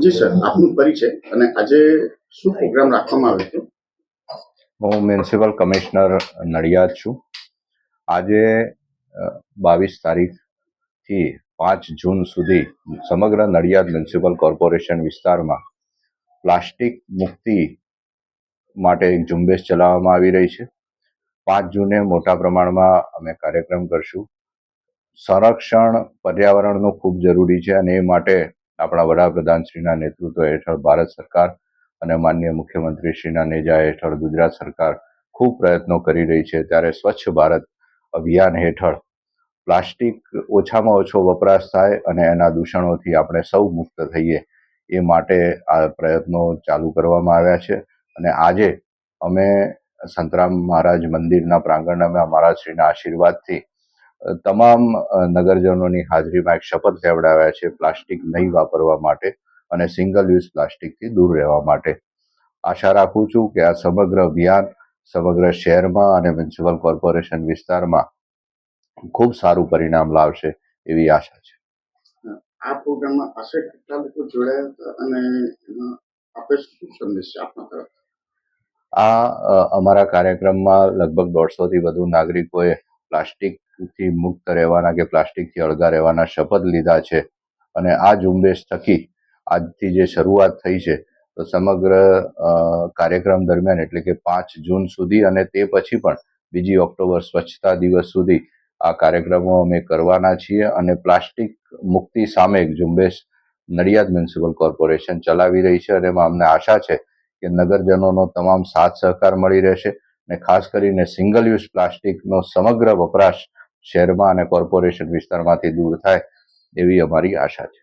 જી sir, આપનો પરિચય અને આજે શું પ્રોગ્રામ રાખવામાં આવ્યો હતો? હું મ્યુનિસિપલ કમિશનર નડિયાદ છું. આજે 22 તારીખથી 5 જૂન સુધી સમગ્ર નડિયાદ મ્યુનિસિપલ કોર્પોરેશન વિસ્તારમાં પ્લાસ્ટિક મુક્તિ માટે એક ઝુંબેશ ચલાવવામાં આવી રહી છે. 5 જૂને મોટા પ્રમાણમાં અમે કાર્યક્રમ કરશું. સંરક્ષણ પર્યાવરણનું ખૂબ જરૂરી છે અને એ માટે આપણા વડાપ્રધાનશ્રીના નેતૃત્વ હેઠળ ભારત સરકાર અને માનનીય મુખ્યમંત્રીશ્રીના નેજા હેઠળ ગુજરાત સરકાર ખૂબ પ્રયત્નો કરી રહી છે. ત્યારે સ્વચ્છ ભારત અભિયાન હેઠળ પ્લાસ્ટિક ઓછામાં ઓછો વપરાશ થાય અને એના દૂષણોથી આપણે સૌ મુક્ત થઈએ એ માટે આ પ્રયત્નો ચાલુ કરવામાં આવ્યા છે. અને આજે અમે સંતરામ મહારાજ મંદિરના પ્રાંગણમાં મહારાજશ્રીના આશીર્વાદથી તમામ નગરજનોની હાજરીમાં એક શપથ લેવડાવ્યા છે પ્લાસ્ટિક નહીં વાપરવા માટે અને સિંગલ યુઝ પ્લાસ્ટિકથી દૂર રહેવા માટે. આશા રાખું છું કે આ સમગ્ર અભિયાન સમગ્ર શહેરમાં અને મ્યુનિસિપલ કોર્પોરેશન વિસ્તારમાં ખૂબ સારું પરિણામ લાવશે એવી આશા છે. આ પ્રોગ્રામમાં આશરે કેટલા લોકો જોડાયા હતા અને આપે શું સંદેશ છે આપના તરફ? અમારા કાર્યક્રમમાં લગભગ 150થી વધુ નાગરિકોએ પ્લાસ્ટિકથી મુક્ત રહેવાના કે પ્લાસ્ટિકથી અળગા રહેવાના શપથ લીધા છે. અને આ ઝુંબેશ થકી આજથી જે શરૂઆત થઈ છે તો સમગ્ર કાર્યક્રમ દરમિયાન એટલે કે 5 જૂન સુધી અને તે પછી પણ 2 ઓક્ટોબર સ્વચ્છતા દિવસ સુધી આ કાર્યક્રમો અમે કરવાના છીએ. અને પ્લાસ્ટિક મુક્તિ સામે એક ઝુંબેશ નડિયાદ મ્યુનિસિપલ કોર્પોરેશન ચલાવી રહી છે અને એમાં અમને આશા છે કે નગરજનોનો તમામ સાથ સહકાર મળી રહેશે અને ખાસ કરીને સિંગલ યુઝ પ્લાસ્ટિકનો સમગ્ર વપરાશ શહેરમાં અને કોર્પોરેશન વિસ્તારમાંથી દૂર થાય એવી અમારી આશા છે.